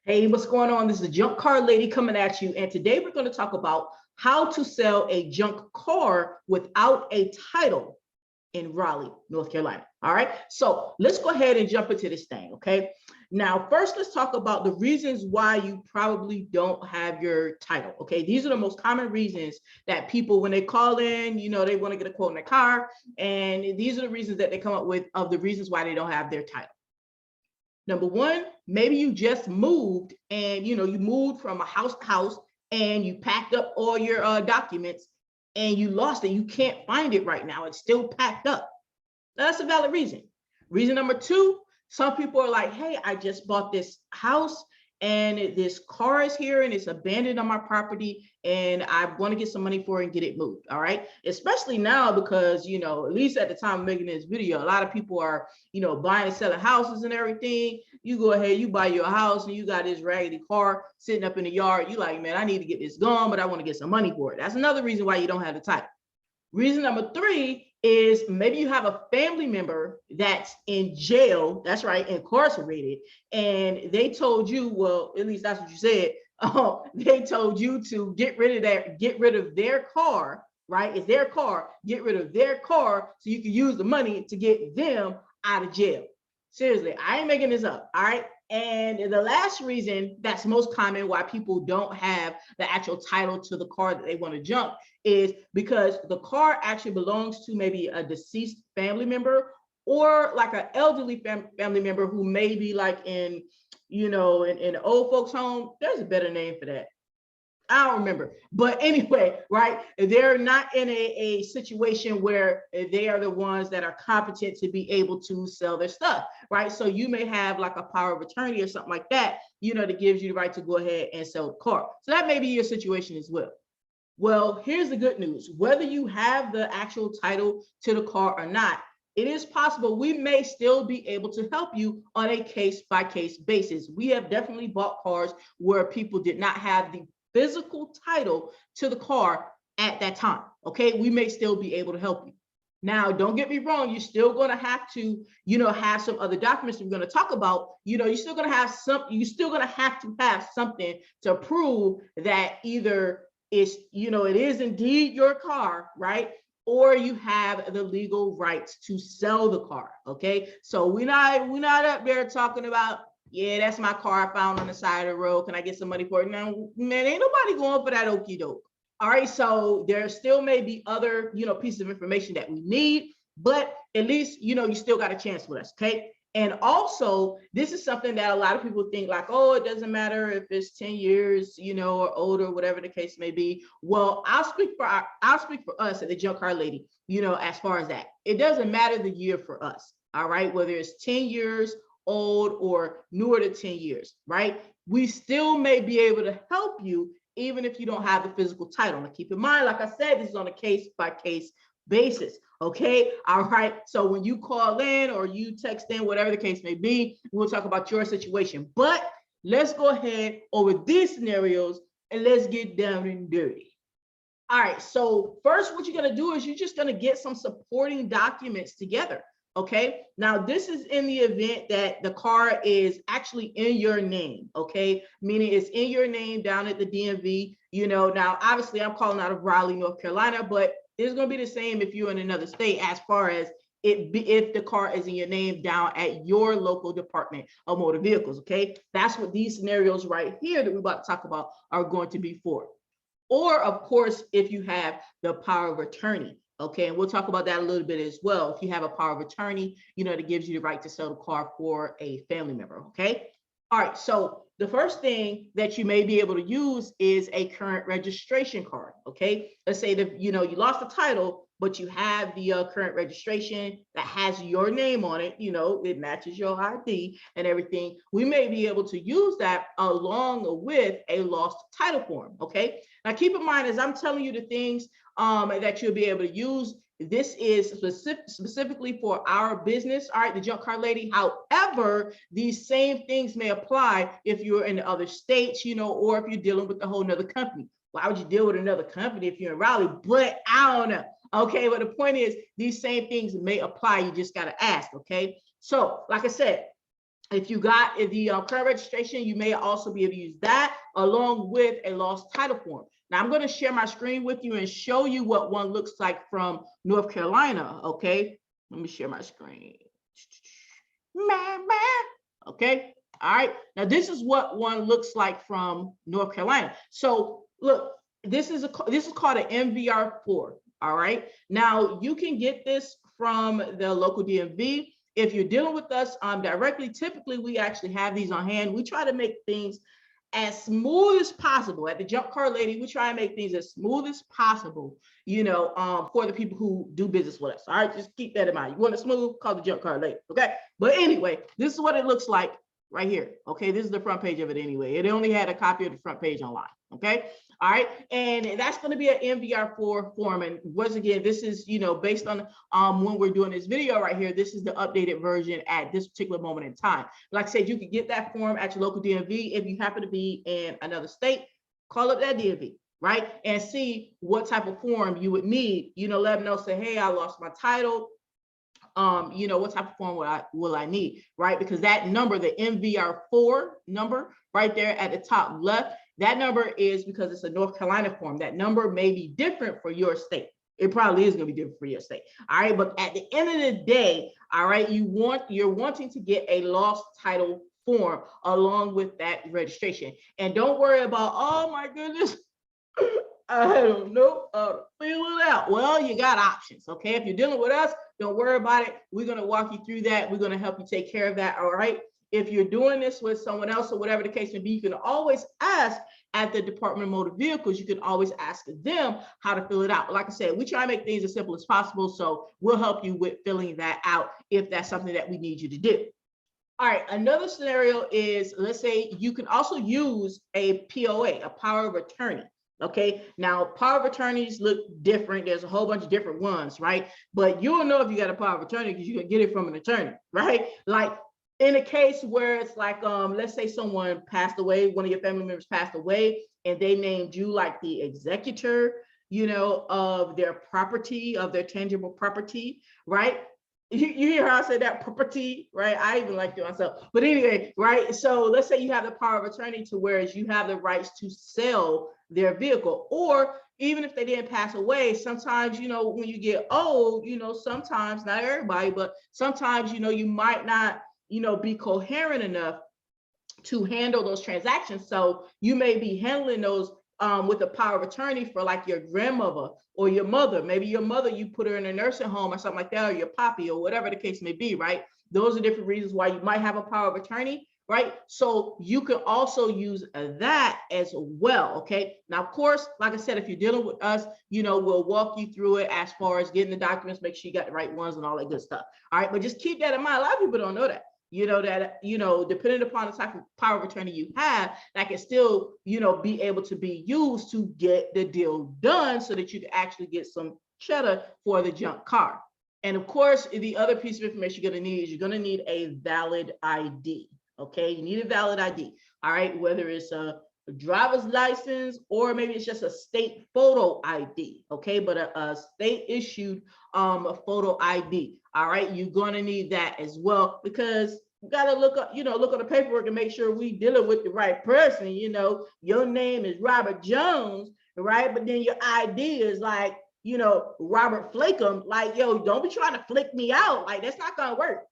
Hey, what's going on? This is the Junk Car Lady coming at you. And today we're going to talk about how to sell a junk car without a title in Raleigh, North Carolina. All right. So let's go ahead and jump into this thing. Okay. Now, first, let's talk about the reasons why you probably don't have your title. Okay. These are the most common reasons that people, when they call in, they want to get a quote on their car. And these are the reasons that they come up with of the reasons why they don't have their title. Number one, maybe you just moved and you moved from a house to house and you packed up all your documents and you lost it. You can't find it right now. It's still packed up. That's a valid reason. Reason number two, some people are like, hey, I just bought this house and this car is here and it's abandoned on my property and I want to get some money for it and get it moved. All right. Especially now because, at least at the time of making this video, a lot of people are, buying and selling houses and everything. You go ahead, you buy your house and you got this raggedy car sitting up in the yard. You like, man, I need to get this gone, but I want to get some money for it. That's another reason why you don't have the title. Reason number three is maybe you have a family member that's in jail, that's right, incarcerated, and they told you, well, at least that's what you said, they told you to get rid of their car, right? It's their car, get rid of their car so you can use the money to get them out of jail. Seriously, I ain't making this up, all right? And the last reason that's most common why people don't have the actual title to the car that they want to junk is because the car actually belongs to maybe a deceased family member or like an elderly family member who may be like in an old folks home. There's a better name for that. I don't remember. But anyway, right, they're not in a situation where they are the ones that are competent to be able to sell their stuff, right? So you may have like a power of attorney or something like that, that gives you the right to go ahead and sell the car. So that may be your situation as well. Well, here's the good news. Whether you have the actual title to the car or not, it is possible we may still be able to help you on a case-by-case basis. We have definitely bought cars where people did not have the physical title to the car at that time. Okay, we may still be able to help you. Now, don't get me wrong, you're still going to have to, have some other documents we're going to talk about. You're still going to have to have something to prove that either it's, it is indeed your car, right? Or you have the legal rights to sell the car. Okay, so we're not up there talking about, yeah, that's my car I found on the side of the road. Can I get some money for it? Now, man, ain't nobody going for that okie doke. All right, so there still may be other, pieces of information that we need, but at least, you still got a chance with us, okay? And also, this is something that a lot of people think like, oh, it doesn't matter if it's 10 years, or older, whatever the case may be. Well, I'll speak for us at the Junk Car Lady, as far as that. It doesn't matter the year for us, all right? Whether it's 10 years old or newer to 10 years, right? We still may be able to help you even if you don't have the physical title. Now keep in mind, like I said, this is on a case-by-case basis, okay? All right, so when you call in or you text in, whatever the case may be, we'll talk about your situation. But let's go ahead over these scenarios and let's get down and dirty. All right, so first what you're gonna do is you're just gonna get some supporting documents together. Okay, now this is in the event that the car is actually in your name, okay, meaning it's in your name down at the DMV. Now obviously I'm calling out of Raleigh, North Carolina, but it's going to be the same if you're in another state as far as if the car is in your name down at your local Department of Motor Vehicles. Okay, that's what these scenarios right here that we're about to talk about are going to be for. Or of course, if you have the power of attorney. Okay, and we'll talk about that a little bit as well. If you have a power of attorney, that gives you the right to sell the car for a family member. Okay. All right. So the first thing that you may be able to use is a current registration card. Okay. Let's say that, you lost the title, but you have the current registration that has your name on it. It matches your ID and everything. We may be able to use that along with a lost title form. Okay. Now keep in mind, as I'm telling you the things that you'll be able to use, this is specifically for our business, all right, the Junk Car Lady. However, these same things may apply if you're in other states, or if you're dealing with a whole nother company. Why would you deal with another company if you're in Raleigh? But I don't know. Okay, but the point is, these same things may apply. You just got to ask. Okay, so like I said, If you got the current registration, you may also be able to use that along with a lost title form. Now I'm going to share my screen with you and show you what one looks like from North Carolina. Okay, let me share my screen. Okay, all right. Now this is what one looks like from North Carolina. So look, this is called an MVR4. All right. Now you can get this from the local DMV. If you're dealing with us directly, typically we actually have these on hand. We try to make things as smooth as possible. At the Junk Car Lady, we try and make things as smooth as possible, you know, for the people who do business with us. All right, just keep that in mind. You want it smooth, call the Junk Car Lady, okay? But anyway, this is what it looks like right here, okay? This is the front page of it anyway. It only had a copy of the front page online, okay? All right, and that's going to be an MVR4 form. And once again, this is, you know, based on when we're doing this video right here, this is the updated version at this particular moment in time. Like I said, you can get that form at your local DMV. If you happen to be in another state, call up that DMV, right? And see what type of form you would need. You know, let them know, say, hey, I lost my title. You know, what type of form will I need, right? Because that number, the MVR4 number right there at the top left, that number is because it's a North Carolina form. That number may be different for your state. It probably is going to be different for your state. All right. But at the end of the day, all right, you're wanting to get a lost title form along with that registration. And don't worry about, oh my goodness, I don't know how to fill it out. Well, you got options. Okay. If you're dealing with us, don't worry about it. We're going to walk you through that. We're going to help you take care of that. All right. If you're doing this with someone else or whatever the case may be, you can always ask at the Department of Motor Vehicles. You can always ask them how to fill it out. Like I said, we try to make things as simple as possible. So we'll help you with filling that out if that's something that we need you to do. All right, another scenario is, let's say you can also use a POA, a power of attorney. Okay, now power of attorneys look different. There's a whole bunch of different ones, right? But you'll know if you got a power of attorney because you can get it from an attorney, right? Like in a case where it's like, let's say someone passed away, one of your family members passed away, and they named you like the executor, you know, of their property, of their tangible property, right? You hear how I said that, property, right? I even like it myself. But anyway, right? So let's say you have the power of attorney to whereas you have the rights to sell their vehicle. Or even if they didn't pass away, sometimes, you know, when you get old, you know, sometimes, not everybody, but sometimes, you know, you might not, you know, be coherent enough to handle those transactions. So you may be handling those with the power of attorney for like your grandmother or your mother. Maybe your mother, you put her in a nursing home or something like that, or your poppy or whatever the case may be, right? Those are different reasons why you might have a power of attorney, right? So you can also use that as well, okay? Now, of course, like I said, if you're dealing with us, you know, we'll walk you through it as far as getting the documents, make sure you got the right ones and all that good stuff, all right? But just keep that in mind. A lot of people don't know that. You know, that, you know, depending upon the type of power of attorney you have, that can still, you know, be able to be used to get the deal done so that you can actually get some cheddar for the junk car. And of course, the other piece of information you're going to need is you're going to need a valid ID. Okay, you need a valid ID. All right, whether it's a driver's license or maybe it's just a state photo ID. Okay, but a state issued a photo ID. All right, you're going to need that as well, because you got to look up, you know, look on the paperwork and make sure we dealing with the right person. You know, your name is Robert Jones, right? But then your ID is like, you know, Robert Flakem. Like, yo, don't be trying to flick me out. Like, that's not going to work.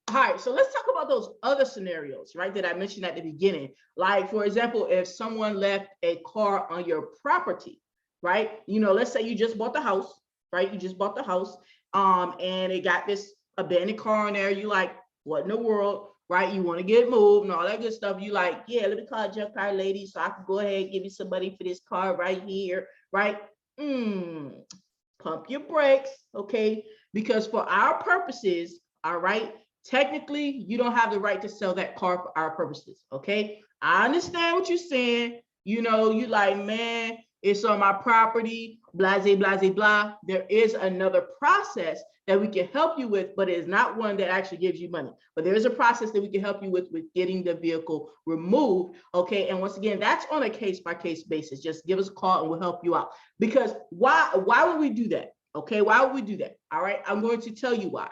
All right, so let's talk about those other scenarios, right, that I mentioned at the beginning. Like, for example, if someone left a car on your property, right? You know, let's say you just bought the house, right? You just bought the house, and it got this abandoned car in there. You like, what in the world, right? You want to get moved and all that good stuff. You like, yeah, let me call Junk Car Lady so I can go ahead and give you some money for this car right here, right? Pump your brakes, okay? Because for our purposes, all right, technically, you don't have the right to sell that car for our purposes, okay? I understand what you're saying. You know, you like, man, it's on my property, blah, blah, blah, blah. There is another process that we can help you with, but it is not one that actually gives you money. But there is a process that we can help you with getting the vehicle removed, okay? And once again, that's on a case-by-case basis. Just give us a call and we'll help you out. Because why would we do that, okay? Why would we do that? All right, I'm going to tell you why.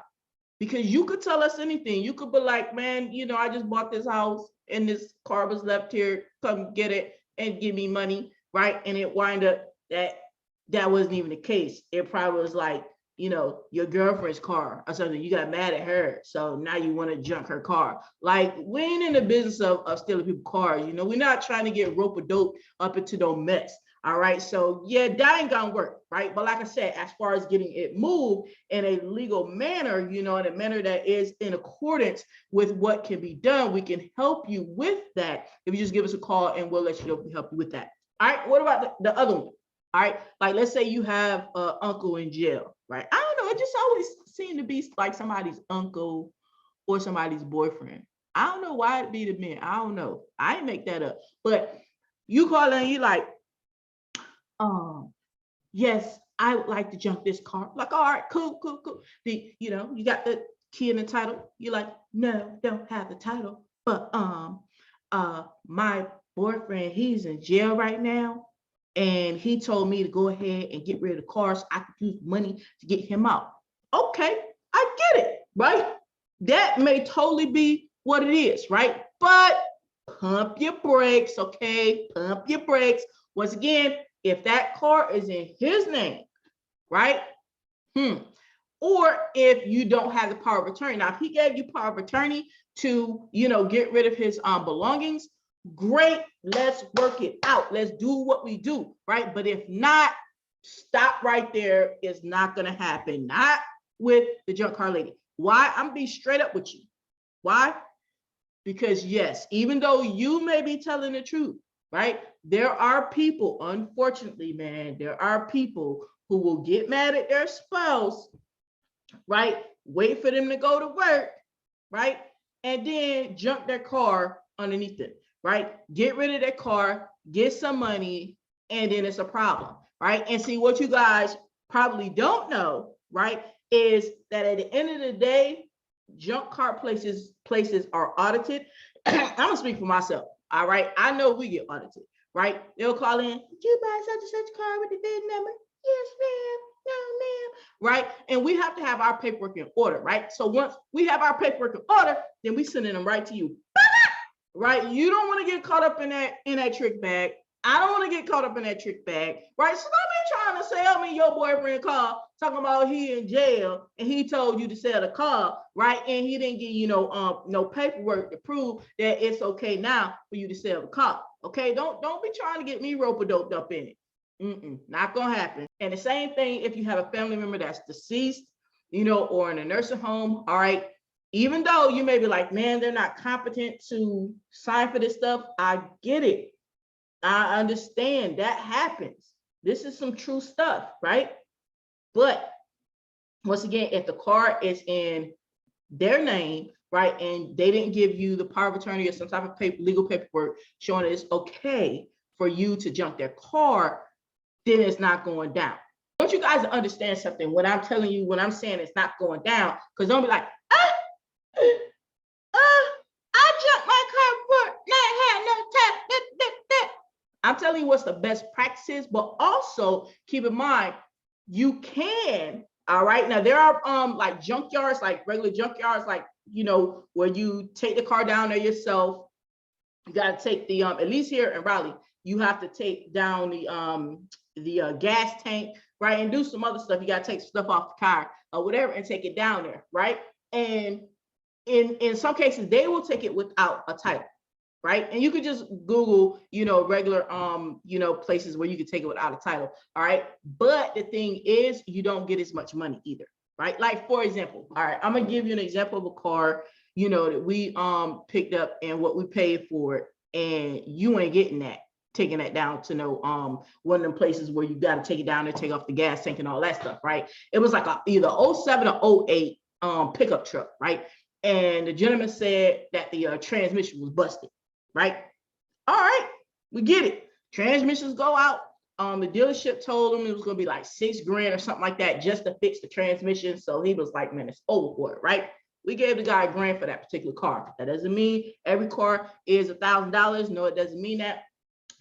Because you could tell us anything. You could be like, man, you know, I just bought this house and this car was left here. Come get it and give me money, right? And it wind up that wasn't even the case. It probably was like, you know, your girlfriend's car or something. You got mad at her, so now you want to junk her car. Like, we ain't in the business of stealing people's cars. You know, we're not trying to get rope-a-dope up into no mess. All right, so yeah, that ain't gonna work, right? But like I said, as far as getting it moved in a legal manner, you know, in a manner that is in accordance with what can be done, we can help you with that. If you just give us a call and we'll let you know, help you with that. All right, what about the other one? All right, like let's say you have an uncle in jail, right? I don't know, it just always seemed to be like somebody's uncle or somebody's boyfriend. I don't know why it'd be the men. I don't know. I didn't make that up. But you call in, you like, yes, I would like to junk this car. Like, all right, cool. You know, you got the key and the title. You're like, no, don't have the title. But my boyfriend, he's in jail right now. And he told me to go ahead and get rid of the car so I could use money to get him out. Okay, I get it, right? That may totally be what it is, right? But pump your brakes, okay? Pump your brakes. Once again, if that car is in his name, right? Or if you don't have the power of attorney. Now, if he gave you power of attorney to, you know, get rid of his belongings, great, let's work it out. Let's do what we do, right? But if not, stop right there. It's not gonna happen. Not with the junk car lady. Why? I'm gonna be straight up with you. Why? Because yes, even though you may be telling the truth, right? There are people, unfortunately, man, there are people who will get mad at their spouse, right? Wait for them to go to work, right? And then junk their car underneath it, right? Get rid of their car, get some money, and then it's a problem, right? And see, what you guys probably don't know, right, is that at the end of the day, junk car places are audited. I'm gonna speak for myself. All right, I know we get audited, right? They'll call in, did you buy such and such car with the VIN number? Yes, ma'am. No, ma'am. Right? And we have to have our paperwork in order, right? So once we have our paperwork in order, then we sending them right to you. Right? You don't want to get caught up in that trick bag. I don't want to get caught up in that trick bag, right? So don't be trying to sell me your boyfriend car, talking about he in jail and he told you to sell the car, right? And he didn't give you no paperwork to prove that it's okay now for you to sell the car. Okay, don't be trying to get me rope-a-doped up in it. Not gonna happen. And the same thing if you have a family member that's deceased, you know, or in a nursing home. All right. Even though you may be like, man, they're not competent to sign for this stuff. I get it. I understand that happens. This is some true stuff, right? But once again, if the car is in their name, right, and they didn't give you the power of attorney or some type of legal paperwork showing that it's okay for you to junk their car, then it's not going down. I want you guys to understand something when I'm telling you, when I'm saying it's not going down, because don't be like, I junked my car for not had no time. I'm telling you what's the best practices, but also keep in mind, you can, all right? Now there are like junkyards, like regular junkyards, like, you know, where you take the car down there yourself. You got to take the, at least here in Raleigh, you have to take down the gas tank, right? And do some other stuff. You got to take stuff off the car or whatever and take it down there, right? And in some cases, they will take it without a title, right? And you could just Google, you know, regular, you know, places where you can take it without a title, all right? But the thing is, you don't get as much money either, right? Like, for example, all right, I'm gonna give you an example of a car, you know, that we picked up and what we paid for it, and you ain't getting that, taking that down to no one of them places where you got to take it down and take off the gas tank and all that stuff, right? It was like either 07 or 08 pickup truck, right? And the gentleman said that the transmission was busted, right? All right, we get it. Transmissions go out. The dealership told him it was gonna be like $6 grand or something like that just to fix the transmission. So he was like, man, it's over for it, right? We gave the guy $1 grand for that particular car. That doesn't mean every car is $1,000. No, it doesn't mean that.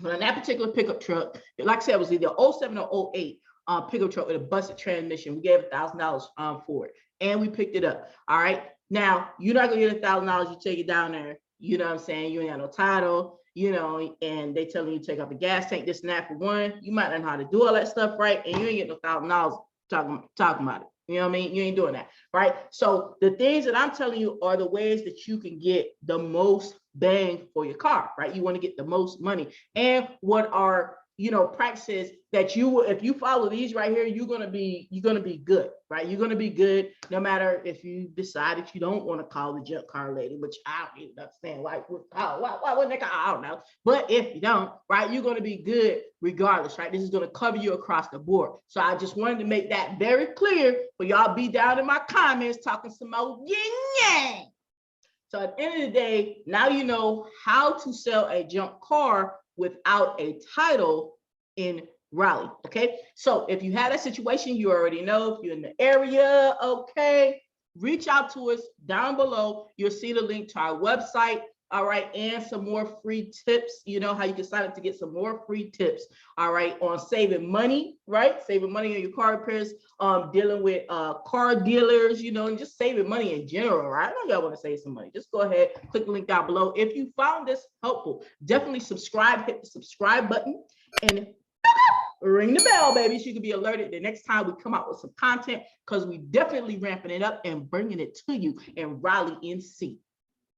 But on that particular pickup truck, like I said, it was either 07 or 08. pickup truck with a busted transmission. We gave $1,000 for it, and we picked it up. All right. Now you're not gonna get $1,000. You take it down there. You know what I'm saying? You ain't got no title. You know, and they telling you to take out the gas tank, this and that for one. You might not know how to do all that stuff right, and you ain't getting no $1,000 talking about it. You know what I mean? You ain't doing that, right? So the things that I'm telling you are the ways that you can get the most bang for your car, right? You want to get the most money. And what are, you know, practices that you will, if you follow these right here, you're gonna be good, right? You're gonna be good no matter if you decide that you don't want to call the junk car lady, which I don't even understand why wouldn't they call? I don't know. But if you don't, right, you're gonna be good regardless, right? This is gonna cover you across the board. So I just wanted to make that very clear for y'all. Be down in my comments talking some more yin yang. So at the end of the day, now you know how to sell a junk car without a title in Raleigh. Okay. So if you have that situation, you already know. If you're in the area, okay, reach out to us down below. You'll see the link to our website. All right, and some more free tips. You know how you can sign up to get some more free tips. All right, on saving money, right? Saving money on your car repairs, dealing with car dealers, you know, and just saving money in general, right? I know y'all want to save some money. Just go ahead, click the link down below. If you found this helpful, definitely subscribe, hit the subscribe button, and ring the bell, baby, so you can be alerted the next time we come out with some content, because we definitely ramping it up and bringing it to you in Raleigh NC.